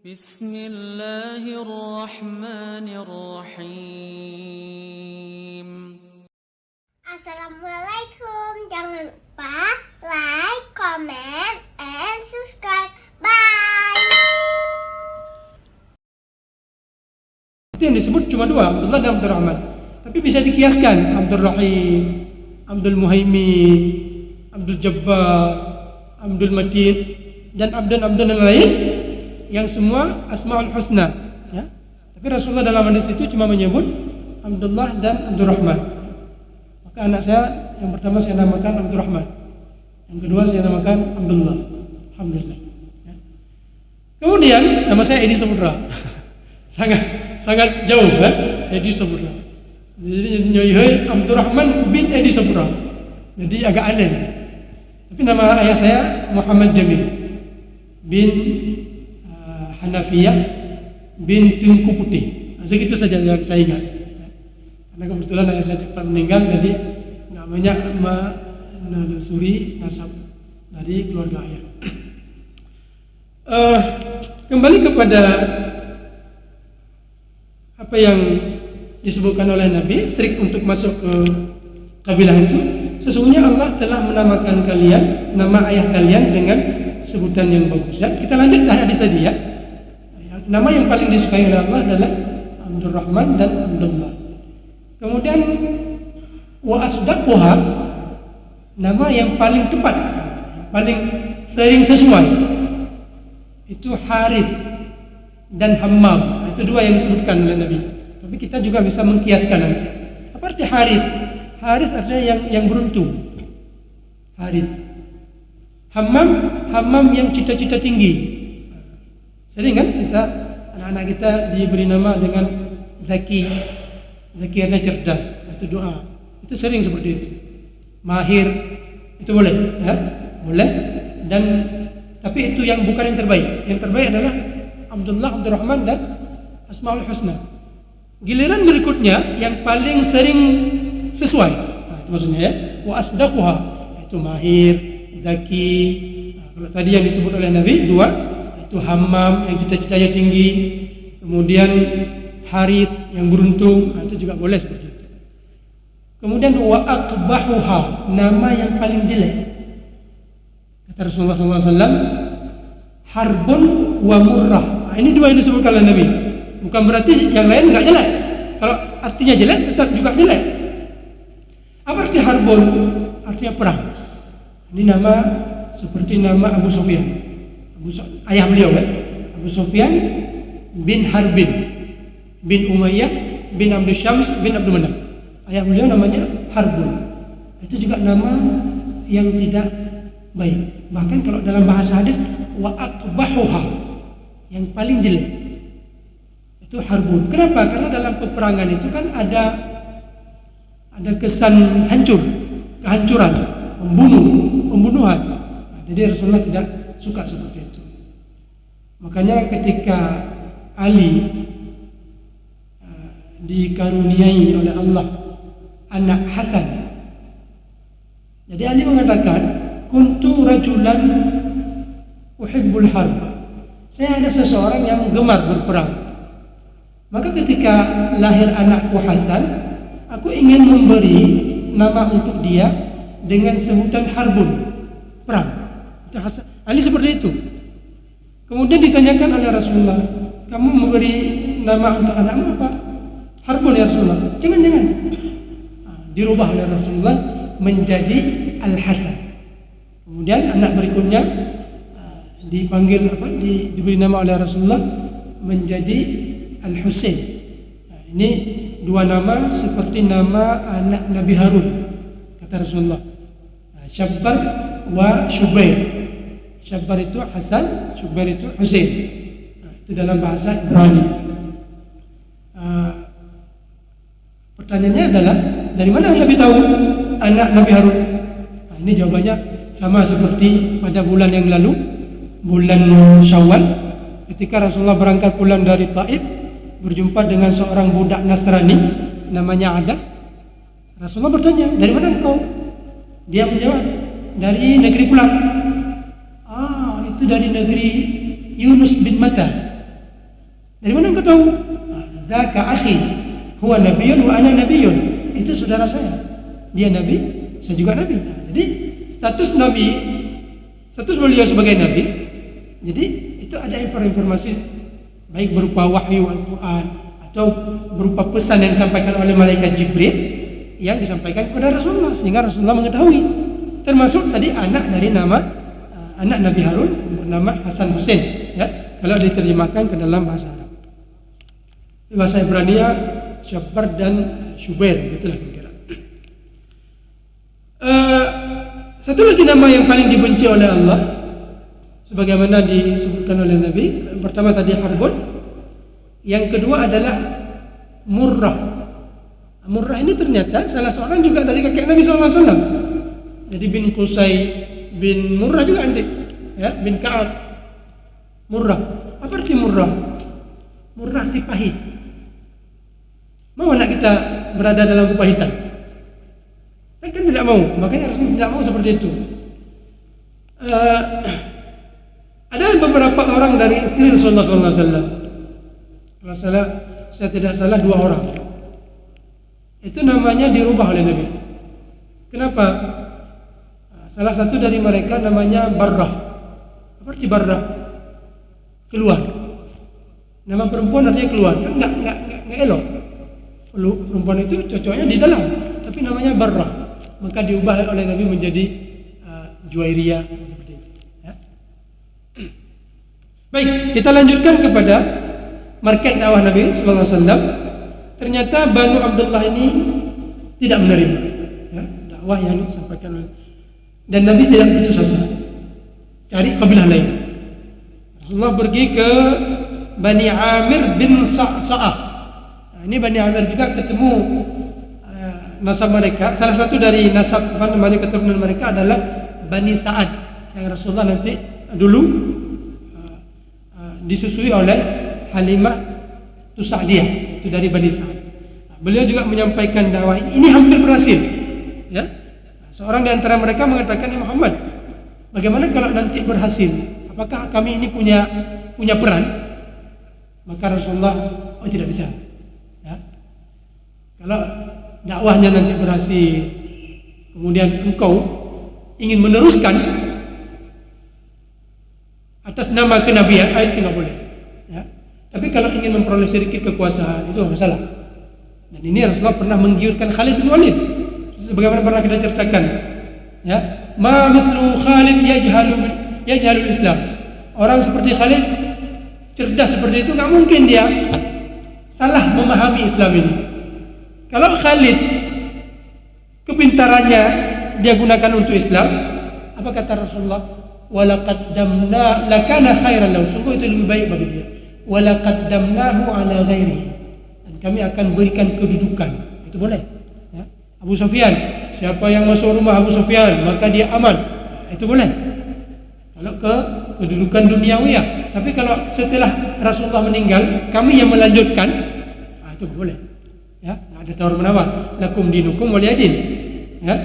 Bismillahirrahmanirrahim. Assalamualaikum. Jangan lupa like, comment, and subscribe. Bye. Itu yang disebut cuma dua, Abdullah dan Abdurrahman. Tapi bisa dikiaskan Abdul Rahim, Abdul Muhaimin, Abdul Jabbar, Abdul Matin, dan Abdul yang lain yang semua Asmaul Husna, ya. Tapi Rasulullah dalam hadis itu cuma menyebut Abdullah dan Abdurrahman. Maka anak saya yang pertama saya namakan Abdurrahman, yang kedua saya namakan Abdullah. Alhamdulillah, ya. Kemudian nama saya Edi Saputra. sangat jauh, ya? Edi Saputra. Jadi nyoy Abdurrahman bin Edi Saputra. Jadi agak aneh. Tapi nama ayah saya Muhammad Jamil bin Hanafiyah bin Tengku Putih. Segitu saja yang saya ingat. Karena kebetulan ayah saya cepat meninggal, jadi nggak banyak menelusuri nasab dari keluarga ayah. Kembali kepada apa yang disebutkan oleh Nabi, trik untuk masuk ke kabilah itu. Sesungguhnya Allah telah menamakan kalian, nama ayah kalian dengan sebutan yang bagus, ya. Kita lanjut dari hadis tadi, ya. Nama yang paling disukai oleh Allah adalah Abdurrahman dan Abdullah. Kemudian wa asdaquha, nama yang paling tepat, paling sering sesuai, itu Harith dan Hammam. Itu dua yang disebutkan oleh Nabi. Tapi kita juga bisa mengkiaskan nanti. Apa arti Harith? Harith artinya yang beruntung. Harith. Hammam yang cita-cita tinggi. Sering kan kita, anak-anak kita diberi nama dengan Zaki artinya cerdas, itu doa. Itu sering seperti itu. Mahir, itu boleh, ya? Boleh. Dan tapi itu yang bukan yang terbaik. Yang terbaik adalah Abdullah, Abdurrahman dan Asmaul Husna. Giliran berikutnya yang paling sering sesuai. Nah, itu maksudnya, ya. Wa asdaquha, itu mahir, Zaki. Nah, kalau tadi yang disebut oleh Nabi dua, itu Hammam yang cita-citanya tinggi, kemudian Harith yang beruntung. Nah, itu juga boleh seperti itu. Kemudian wa aqbahuha, nama yang paling jelek. Kata Rasulullah SAW, harbun wa murrah. Nah, ini dua yang disebutkan oleh Nabi. Bukan berarti yang lain nggak jelek. Kalau artinya jelek, tetap juga jelek. Apa arti harbun? Artinya perang. Ini nama seperti nama Abu Sufyan. Ayah beliau, ya, Abu Sufyan bin Harbin bin Umayyah bin Abdul Syams bin Abdul Manaf. Ayah beliau namanya Harbun. Itu juga nama yang tidak baik. Bahkan kalau dalam bahasa hadis, wa aqbahuha, yang paling jelek itu Harbun. Kenapa? Karena dalam peperangan itu kan ada kesan kehancuran, pembunuhan. Nah, jadi Rasulullah tidak suka seperti itu. Makanya ketika Ali dikaruniai oleh Allah anak Hasan, jadi Ali mengatakan, kuntu rajulan uhibbul harb, saya ada seseorang yang gemar berperang. Maka ketika lahir anakku Hasan, aku ingin memberi nama untuk dia dengan sebutan Harbun, perang. Itu Hasan. Ali seperti itu. Kemudian ditanyakan oleh Rasulullah, kamu memberi nama untuk anakmu apa? Harbun, ya Rasulullah. Jangan. Dirubah oleh Rasulullah menjadi Al-Hasan. Kemudian anak berikutnya dipanggil diberi nama oleh Rasulullah menjadi Al-Husain. Ini dua nama seperti nama anak Nabi Harun, kata Rasulullah. Syabbar wa Syubair. Syabbar itu Hasan, Syubair itu Husain. Itu dalam bahasa Ibrani. Pertanyaannya adalah, dari mana Nabi tahu anak Nabi Harun? Nah, ini jawabannya sama seperti pada bulan yang lalu, bulan Syawal, ketika Rasulullah berangkat pulang dari Taif, berjumpa dengan seorang budak Nasrani namanya Adas. Rasulullah bertanya, dari mana engkau? Dia menjawab, dari negeri Pulang. Itu dari negeri Yunus bin Matta. Dari mana engkau tahu? Dzaka akhi, huwa nabiyyun wa ana nabiyyun. Itu saudara saya. Dia nabi, saya juga nabi. Jadi status nabi, status beliau sebagai nabi. Jadi itu ada informasi baik berupa wahyu Al-Quran atau berupa pesan yang disampaikan oleh malaikat Jibril yang disampaikan kepada Rasulullah, sehingga Rasulullah mengetahui. Termasuk tadi anak dari nama anak Nabi Harun bernama Hasan Hussein, ya, kalau diterjemahkan ke dalam bahasa Arab. Di bahasa Ibrania Syabbar dan Syubair, itulah kira-kira. Satu lagi nama yang paling dibenci oleh Allah, sebagaimana disebutkan oleh Nabi. Yang pertama tadi Harbun, yang kedua adalah Murrah. Murrah ini ternyata salah seorang juga dari kakek Nabi SAW. Jadi bin Qusay bin Murrah juga nanti, ya, bin Ka'ab. Murrah. Apa arti Murrah? Murrah arti pahit. Mau anak kita berada dalam kepahitan? Kan tidak mau. Makanya Rasulullah tidak mau seperti itu. Ada beberapa orang dari istri Rasulullah SAW. Kalau saya tidak salah 2 orang. Itu namanya dirubah oleh Nabi. Kenapa? Salah satu dari mereka namanya Barrah. Apa arti Barrah? Keluar. Nama perempuan artinya keluar. Kan nggak elok. Perempuan itu cocoknya di dalam, tapi namanya Barrah. Maka diubah oleh Nabi menjadi Juwairiyah seperti itu. Ya. Baik, kita lanjutkan kepada market dakwah Nabi Sallallahu Alaihi Wasallam. Ternyata Banu Abdullah ini tidak menerima, ya, dakwah yang disampaikan oleh, dan Nabi tidak putus asa cari kabilah lain. Rasulullah pergi ke Bani Amir bin Sa'sa'ah. Nah, ini Bani Amir juga ketemu nasab mereka. Salah satu dari nasab keturunan mereka adalah Bani Sa'ad yang Rasulullah nanti dulu disusui oleh Halimah Tusa'diyah, itu dari Bani Sa'ad. Beliau juga menyampaikan dakwah ini hampir berhasil, ya. Seorang di antara mereka mengatakan, "Ya Muhammad, bagaimana kalau nanti berhasil? Apakah kami ini punya peran?" Maka Rasulullah, "Oh, tidak bisa. Ya. Kalau dakwahnya nanti berhasil, kemudian engkau ingin meneruskan atas nama kenabian, itu tidak boleh. Ya. Tapi kalau ingin memperoleh sedikit kekuasaan, itu tidak masalah." Dan ini Rasulullah pernah menggiurkan Khalid bin Walid, sebagaimana pernah kita ceritakan, ya, ma mithlu Khalid yajhalul Islam. Orang seperti Khalid, cerdas seperti itu, nggak mungkin dia salah memahami Islam ini. Kalau Khalid kepintarannya dia gunakan untuk Islam, apa kata Rasulullah? Walaqad damna lakana khairan lahu. Sungguh itu lebih baik bagi dia. Walaqad damnahu ala ghairihi. Dan kami akan berikan kedudukan. Itu boleh. Ya. Abu Sufyan, siapa yang masuk rumah Abu Sufyan maka dia aman. Itu boleh. Kalau ke kedudukan duniawi, tapi kalau setelah Rasulullah meninggal, kami yang melanjutkan, itu boleh. Ya, nggak ada tawar menawar. Lakum dinukum waliyadin. Ya,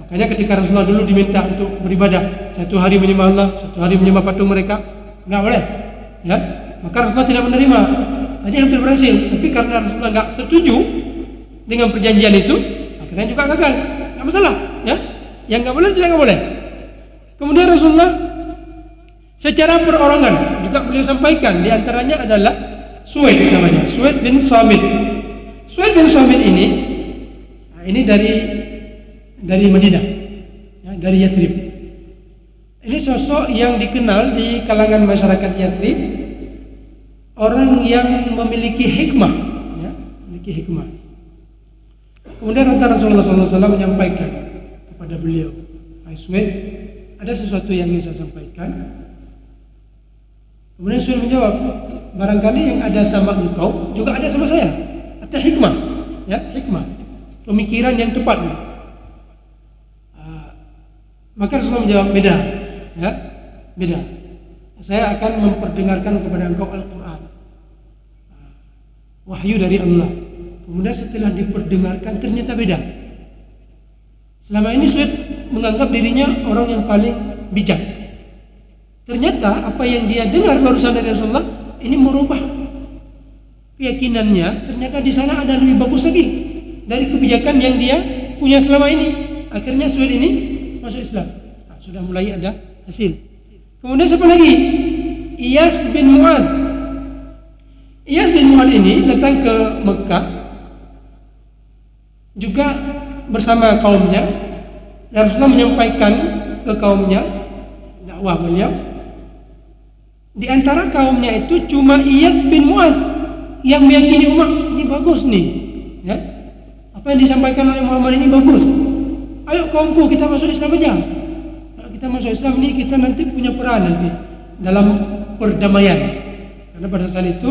makanya ketika Rasulullah dulu diminta untuk beribadah, 1 hari menyembah Allah, 1 hari menyembah patung mereka, nggak boleh. Ya, maka Rasulullah tidak menerima. Tadi hampir berhasil, tapi karena Rasulullah nggak setuju dengan perjanjian itu, akhirnya juga gagal. Nggak masalah. Ya, yang nggak boleh tidak nggak boleh. Kemudian Rasulullah secara perorangan juga beliau sampaikan, di antaranya adalah Suwaid namanya, Suwaid bin Samit. Suwaid bin Samit ini dari Madinah, ya, dari Yathrib. Ini sosok yang dikenal di kalangan masyarakat Yathrib, orang yang memiliki hikmah, ya, memiliki hikmah. Kemudian Rasulullah SAW menyampaikan kepada beliau, Suwaid, ada sesuatu yang ingin saya sampaikan. Kemudian Suwaid menjawab, barangkali yang ada sama engkau juga ada sama saya. Ada hikmah, ya, hikmah, pemikiran yang tepat. Gitu. Maka Rasulullah menjawab, beda, ya, beda. Saya akan memperdengarkan kepada engkau Al-Quran, wahyu dari Allah. Kemudian setelah diperdengarkan ternyata beda. Selama ini Suwaid menganggap dirinya orang yang paling bijak. Ternyata apa yang dia dengar barusan dari Rasulullah ini merubah keyakinannya ternyata di sana ada lebih bagus lagi dari kebijakan yang dia punya selama ini. Akhirnya Suhail ini masuk Islam. Nah, sudah mulai ada hasil. Kemudian siapa lagi? Iyas bin Mu'adz. Iyas bin Mu'adz ini datang ke Mekah juga bersama kaumnya. Dan Rasulullah menyampaikan ke kaumnya dakwah beliau. Di antara kaumnya itu cuma Iyas bin Mu'adz yang meyakini umat ini bagus nih, ya. Apa yang disampaikan oleh Muhammad ini bagus. Ayo kaumku, kita masuk Islam aja. Kalau kita masuk Islam ini, kita nanti punya peran nanti dalam perdamaian. Karena pada saat itu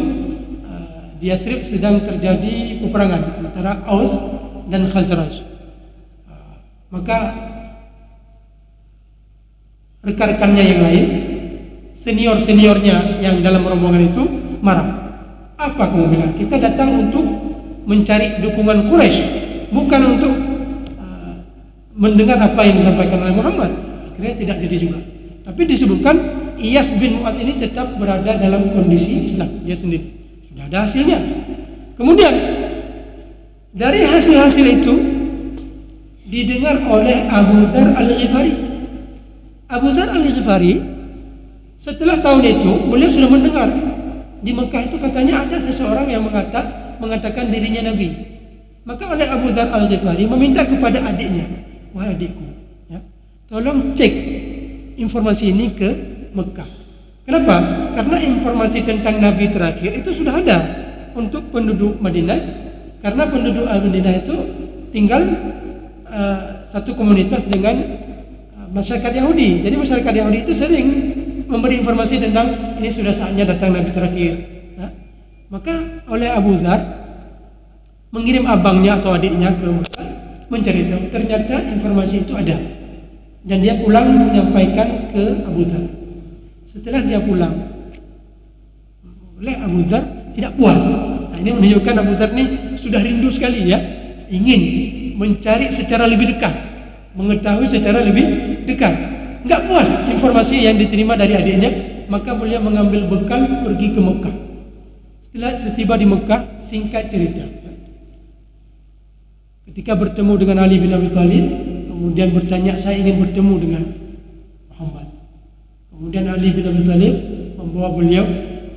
di Yathrib sedang terjadi peperangan antara Aus dan Khazraj. Maka rekan-rekannya yang lain, senior-seniornya yang dalam rombongan itu marah. Apa kamu bilang? Kita datang untuk mencari dukungan Quraisy, bukan untuk mendengar apa yang disampaikan oleh Muhammad. Akhirnya tidak jadi juga. Tapi disebutkan Iyas bin Mu'adz ini tetap berada dalam kondisi Islam dia sendiri. Sudah ada hasilnya. Kemudian dari hasil-hasil itu didengar oleh Abu Dzar Al-Ghifari. Abu Dzar Al-Ghifari setelah tahun itu beliau sudah mendengar di Mekah itu katanya ada seseorang yang mengatakan dirinya Nabi. Maka oleh Abu Dzar Al-Ghifari meminta kepada adiknya, wahai adikku, ya, tolong cek informasi ini ke Mekah. Kenapa? Karena informasi tentang Nabi terakhir itu sudah ada untuk penduduk Madinah. Karena penduduk Madinah itu tinggal satu komunitas dengan masyarakat Yahudi. Jadi masyarakat Yahudi itu sering memberi informasi tentang ini sudah saatnya datang Nabi terakhir. Ya. Maka oleh Abu Dzar mengirim abangnya atau adiknya ke Mekah mencari tahu. Ternyata informasi itu ada. Dan dia pulang menyampaikan ke Abu Dzar. Setelah dia pulang, oleh Abu Dzar tidak puas. Nah, ini menunjukkan Abu Dzar ini sudah rindu sekali, ya, ingin mencari secara lebih dekat, mengetahui secara lebih dekat. Enggak puas informasi yang diterima dari adiknya, maka beliau mengambil bekal pergi ke Mekah. Setelah setiba di Mekah, singkat cerita, ketika bertemu dengan Ali bin Abi Thalib, kemudian bertanya, saya ingin bertemu dengan Muhammad. Kemudian Ali bin Abi Thalib membawa beliau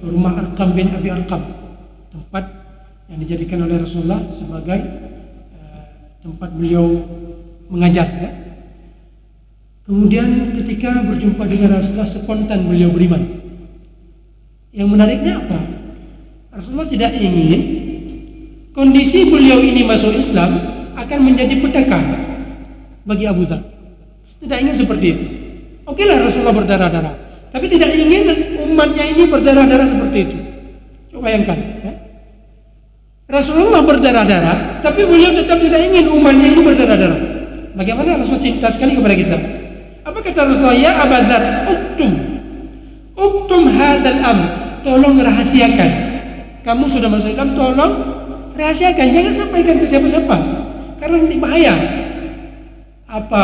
ke rumah Arqam bin Abi Arqam, tempat yang dijadikan oleh Rasulullah sebagai tempat beliau mengajar, ya. Kemudian ketika berjumpa dengan Rasulullah, spontan beliau beriman. Yang menariknya apa? Rasulullah tidak ingin kondisi beliau ini masuk Islam akan menjadi petaka bagi Abu Dzar. Tidak ingin seperti itu. Oke lah Rasulullah berdarah-darah, tapi tidak ingin umatnya ini berdarah-darah seperti itu. Coba bayangkan, ya. Rasulullah berdarah-darah, tapi beliau tetap tidak ingin umatnya ini berdarah-darah. Bagaimana Rasul cinta sekali kepada kita? Apa kata Rasulullah? Ya Abu Dzar, uktum hadzal amr, tolong rahasiakan. Kamu sudah masuk Islam, tolong rahasiakan, jangan sampaikan ke siapa-siapa, karena nanti bahaya. Apa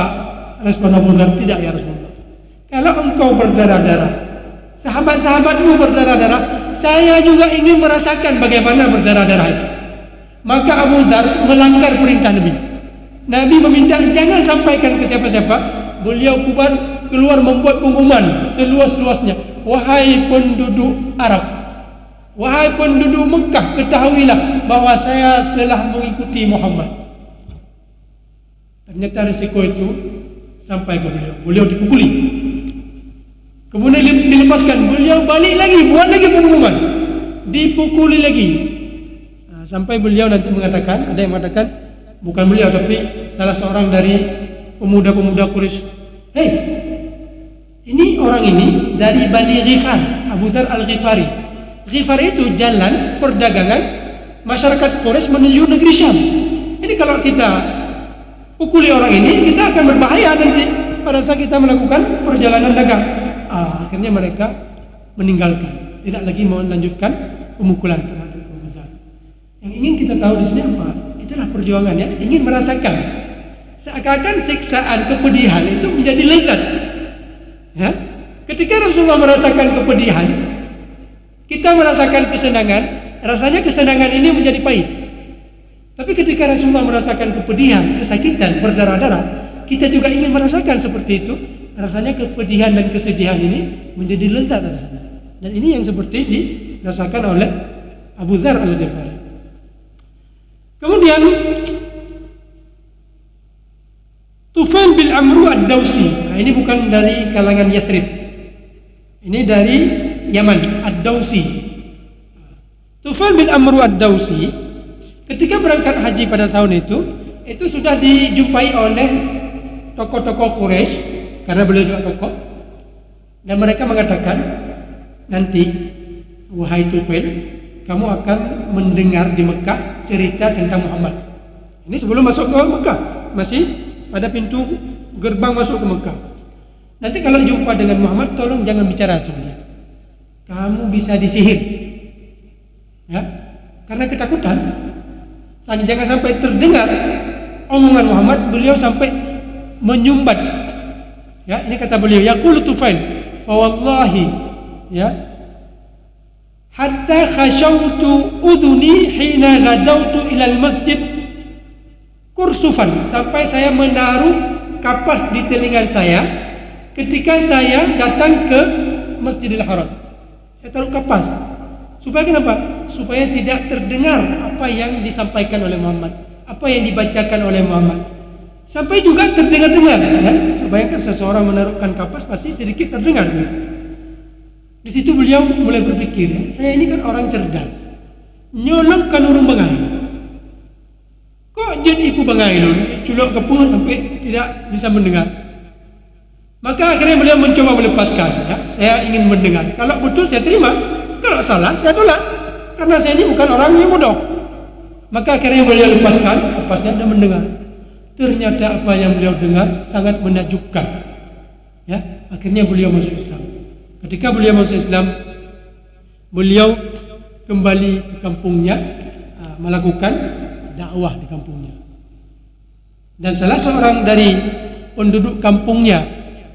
respon Abu Dzar? Tidak ya Rasulullah, kalau engkau berdarah-darah, sahabat-sahabatmu berdarah-darah, saya juga ingin merasakan bagaimana berdarah-darah itu. Maka Abu Dzar melanggar perintah Nabi. Nabi meminta jangan sampaikan ke siapa-siapa. Beliau keluar membuat pengumuman seluas-luasnya, wahai penduduk Arab, wahai penduduk Mekah, ketahuilah bahwa saya telah mengikuti Muhammad. Ternyata risiko itu sampai ke beliau. Beliau dipukuli, kemudian dilepaskan. Beliau balik lagi, buat lagi pengumuman, dipukuli lagi. Nah, sampai beliau nanti mengatakan, ada yang mengatakan bukan beliau tapi salah seorang dari pemuda-pemuda Quraisy, hei, ini orang ini dari Bani Ghifar, Abu Dzar Al-Ghifari. Ghifar itu jalan perdagangan masyarakat Quraisy menuju negeri Syam. Ini kalau kita pukuli orang ini, kita akan berbahaya nanti pada saat kita melakukan perjalanan dagang. Akhirnya mereka meninggalkan, tidak lagi melanjutkan pemukulan terhadap Abu Dzar. Yang ingin kita tahu di sini apa? Itulah perjuangannya, ingin merasakan. Seakan-akan siksaan, kepedihan itu menjadi lezat, ya? Ketika Rasulullah merasakan kepedihan, kita merasakan kesenangan. rasanya kesenangan ini menjadi pahit. Tapi ketika Rasulullah merasakan kepedihan, kesakitan, berdarah-darah, kita juga ingin merasakan seperti itu. Rasanya kepedihan dan kesedihan ini menjadi lezat rasanya. Dan ini yang seperti dirasakan oleh Abu Dzar Al-Ghifari. Kemudian Tufail bin Amru Ad-Dausi. Nah, ini bukan dari kalangan Yathrib. Ini dari Yaman, Ad-Dausi. Tufail bin Amru Ad-Dausi ketika berangkat haji pada tahun itu sudah dijumpai oleh tokoh-tokoh Quraisy karena beliau juga tokoh, dan mereka mengatakan, nanti wahai Tufail, kamu akan mendengar di Mekah cerita tentang Muhammad. Ini sebelum masuk ke Mekah, masih pada pintu gerbang masuk ke Mekah. Nanti kalau jumpa dengan Muhammad, tolong jangan bicara sama dia. Kamu bisa disihir, ya, karena ketakutan. Jangan sampai terdengar omongan Muhammad, beliau sampai menyumbat. Ya, ini kata beliau, yaqulu Tufail, fa wallahi, ya, hatta khashawtu udhuni hina ghadawtu ilal masjid kursufan, sampai saya menaruh kapas di telinga saya ketika saya datang ke Masjidil Haram. Saya taruh kapas. Supaya kenapa? Supaya tidak terdengar apa yang disampaikan oleh Muhammad, apa yang dibacakan oleh Muhammad. Sampai juga terdengar-dengar, ya. Bayangkan seseorang menaruhkan kapas pasti sedikit terdengar gitu. Di situ beliau mulai berpikir, ya, saya ini kan orang cerdas. Nyolong kan urung bengai. Kok jen ibu bengai lho, culok kepuh sampai tidak bisa mendengar. Maka akhirnya beliau mencoba melepaskan, ya. Saya ingin mendengar. Kalau betul saya terima. Kalau salah saya tolak, karena saya ini bukan orang yang bodoh. Maka akhirnya beliau lepaskan kapasnya dan mendengar. Ternyata apa yang beliau dengar sangat menakjubkan. Ya, akhirnya beliau masuk Islam. Ketika beliau masuk Islam, beliau kembali ke kampungnya, melakukan dakwah di kampungnya. Dan salah seorang dari penduduk kampungnya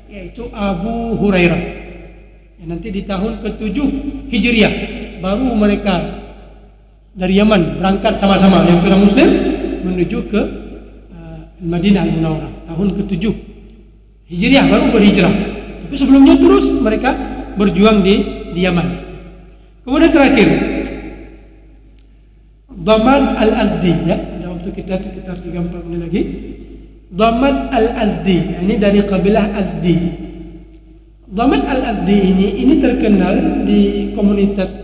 yaitu Abu Hurairah. Nanti di tahun ke-7 Hijriah baru mereka dari Yaman berangkat sama-sama yang sudah muslim menuju ke Madinah Al-Munawwarah. Tahun ke-7 Hijriah baru berhijrah. Tapi sebelumnya terus mereka berjuang di Yaman. Kemudian terakhir Dhamad Al-Azdi, ya, ada waktu kita sekitar 3-4 menit lagi. Dhamad Al-Azdi, ini dari kabilah Azdi. Dhamad Al-Azdi ini terkenal di komunitas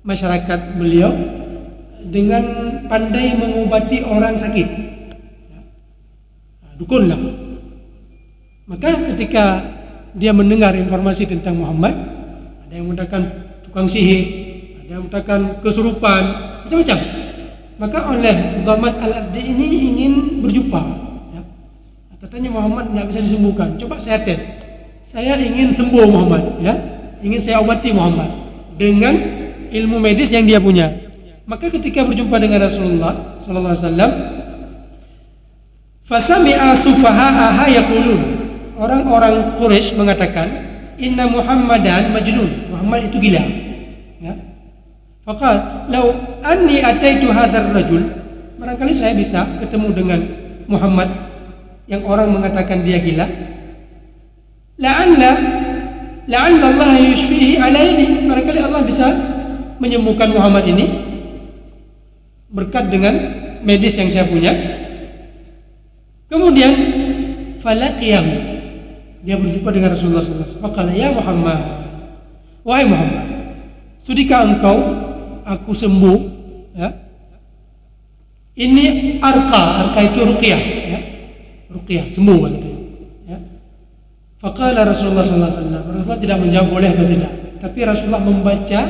masyarakat beliau dengan pandai mengobati orang sakit. Dukun lah. Maka ketika dia mendengar informasi tentang Muhammad, ada yang mengatakan tukang sihir, ada yang mengatakan kesurupan, macam-macam. Maka oleh Dhamad Al-Azdi ini ingin berjumpa, ya. Katanya Muhammad tidak bisa disembuhkan. Coba saya tes. Saya ingin sembuh Muhammad, ya, ingin saya obati Muhammad dengan ilmu medis yang dia punya. Maka ketika berjumpa dengan Rasulullah sallallahu alaihi wasallam, fasami'a sufaha'aha yaqulun, orang-orang Quraisy mengatakan, inna Muhammadan majnun, Muhammad itu gila, ya. Faqal law anni ataitu hadzal rajul, barangkali saya bisa ketemu dengan Muhammad yang orang mengatakan dia gila, la'alla Allah yushfihi ala yadi, barangkali Allah bisa menyembuhkan Muhammad ini berkat dengan medis yang saya punya. Kemudian falaqiyahu, dia berjumpa dengan Rasulullah sallallahu alaihi wasallam. Faqala ya Muhammad, wahai Muhammad, sudikah engkau aku sembuh, ya? Ini arqa itu ruqyah, ya. Ruqyah, sembuh maksudnya. Faqala Rasulullah sallallahu alaihi wasallam, Rasulullah tidak menjawab boleh atau tidak, tapi Rasulullah membaca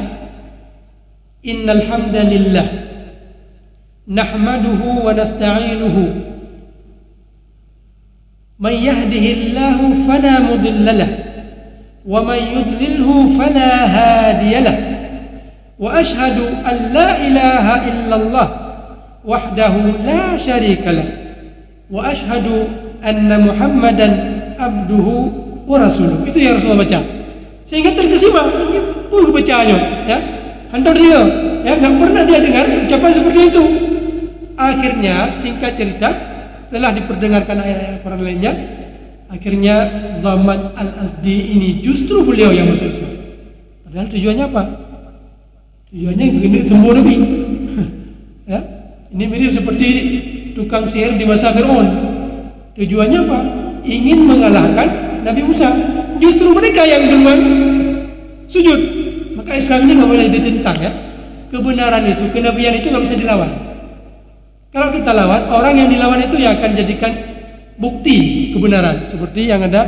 innal hamdalillah nahmaduhu wa nasta'inuhu man yahdihillahu fala mudhillalah wa man yudlilhu fala hadiyalah wa ashhadu an la ilaha illallah wahdahu la syarikalah wa ashhadu anna Muhammadan abduhu wa rasuluh. Itu yang Rasulullah baca. Sehingga terkesima pun bacaannya, ya. Hantar dia, ya nggak pernah dia dengar ucapan seperti itu. Akhirnya singkat cerita, setelah diperdengarkan ayat-ayat Quran lainnya, akhirnya Dhamman Al-Azdi ini justru beliau yang masuk Islam. Padahal tujuannya apa? Tujuannya gini tembur Nabi. Ya, ini mirip seperti tukang sihir di masa Fir'aun. Tujuannya apa? Ingin mengalahkan Nabi Musa. Justru mereka yang duluan sujud. Maka Islam ini nggak boleh ditentang ya. Kebenaran itu, kenabian itu nggak bisa dilawan. Kalau kita lawan, orang yang dilawan itu ya akan jadikan bukti kebenaran. Seperti yang ada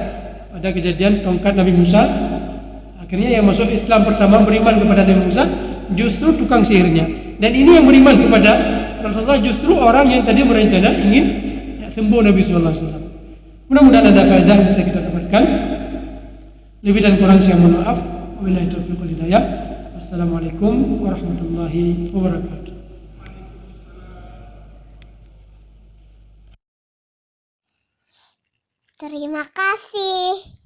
pada kejadian tongkat Nabi Musa. Akhirnya yang masuk Islam pertama beriman kepada Nabi Musa justru tukang sihirnya. Dan ini yang beriman kepada Rasulullah justru orang yang tadi berencana ingin sembuh Nabi Sallallahu Alaihi Wasallam. Mudah-mudahan ada faedah yang bisa kita dapatkan. Lebih dan kurang saya mohon maaf. Wabillahi taufiq wal hidayah. Assalamualaikum warahmatullahi wabarakatuh. Terima kasih.